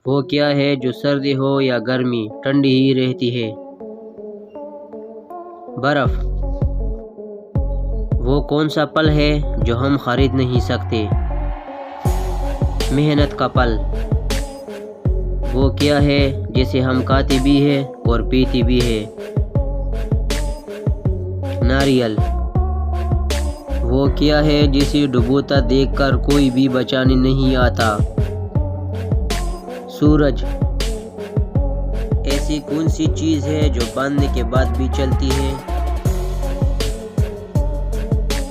وہ کیا ہے جو سردی ہو یا گرمی ٹھنڈی ہی رہتی ہے؟ برف۔ وہ کون سا پل ہے جو ہم خرید نہیں سکتے؟ محنت کا پل۔ وہ کیا ہے جسے ہم کھاتے بھی ہیں اور پیتے بھی ہیں؟ ناریل۔ وہ کیا ہے جسے ڈوبوتا دیکھ کر کوئی بھی بچانے نہیں آتا؟ سورج۔ ایسی کون سی چیز ہے جو باندھنے کے بعد بھی چلتی ہے؟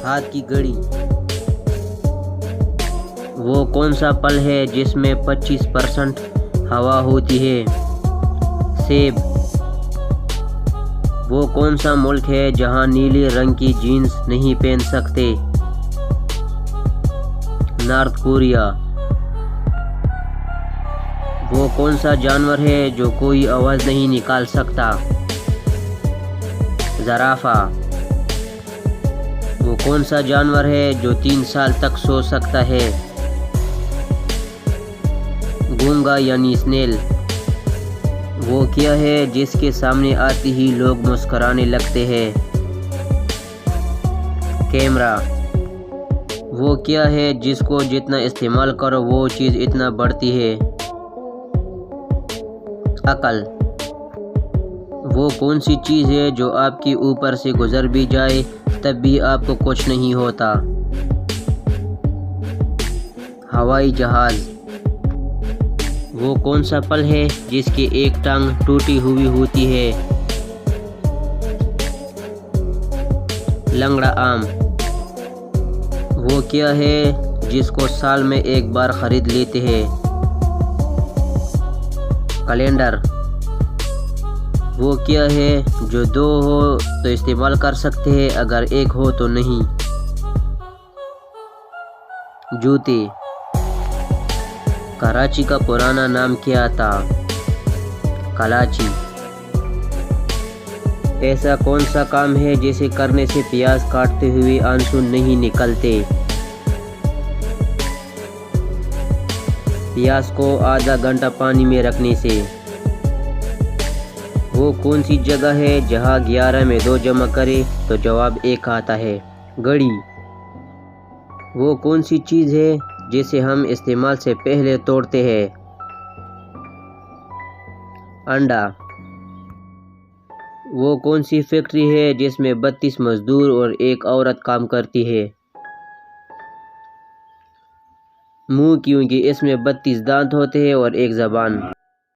ہاتھ کی گھڑی۔ وہ کون سا پل ہے جس میں 25% ہوا ہوتی ہے؟ سیب۔ وہ کون سا ملک ہے جہاں نیلے رنگ کی جینس نہیں پہن سکتے؟ North Korea. وہ کون سا جانور ہے جو کوئی آواز نہیں نکال سکتا؟ زرافہ۔ وہ کون سا جانور ہے جو 3 سال تک سو سکتا ہے؟ گونگا یعنی سنیل۔ وہ کیا ہے جس کے سامنے آتے ہی لوگ مسکرانے لگتے ہیں؟ کیمرہ۔ وہ کیا ہے جس کو جتنا استعمال کرو وہ چیز اتنا بڑھتی ہے؟ عقل۔ وہ کون سی چیز ہے جو آپ کے اوپر سے گزر بھی جائے تب بھی آپ کو کچھ نہیں ہوتا؟ ہوائی جہاز۔ وہ کون سا پل ہے جس کی ایک ٹانگ ٹوٹی ہوئی ہوتی ہے؟ لنگڑا آم۔ وہ کیا ہے جس کو سال میں ایک بار خرید لیتے ہیں؟ کیلنڈر۔ وہ کیا ہے جو 2 ہو تو استعمال کر سکتے ہیں اگر 1 ہو تو نہیں؟ جوتے۔ کراچی کا پرانا نام کیا تھا؟ کلاچی۔ ایسا کون سا کام ہے جسے کرنے سے پیاز کاٹتے ہوئے آنسو نہیں نکلتے؟ پیاز کو آدھا گھنٹہ پانی میں رکھنے سے۔ وہ کون سی جگہ ہے جہاں 11 میں 2 جمع کرے تو جواب 1 آتا ہے؟ گھڑی۔ وہ کون سی چیز ہے جسے ہم استعمال سے پہلے توڑتے ہیں؟ انڈا۔ وہ کون سی فیکٹری ہے جس میں 32 مزدور اور 1 عورت کام کرتی ہے؟ منہ، کیونکہ اس میں 32 دانت ہوتے ہیں اور 1 زبان۔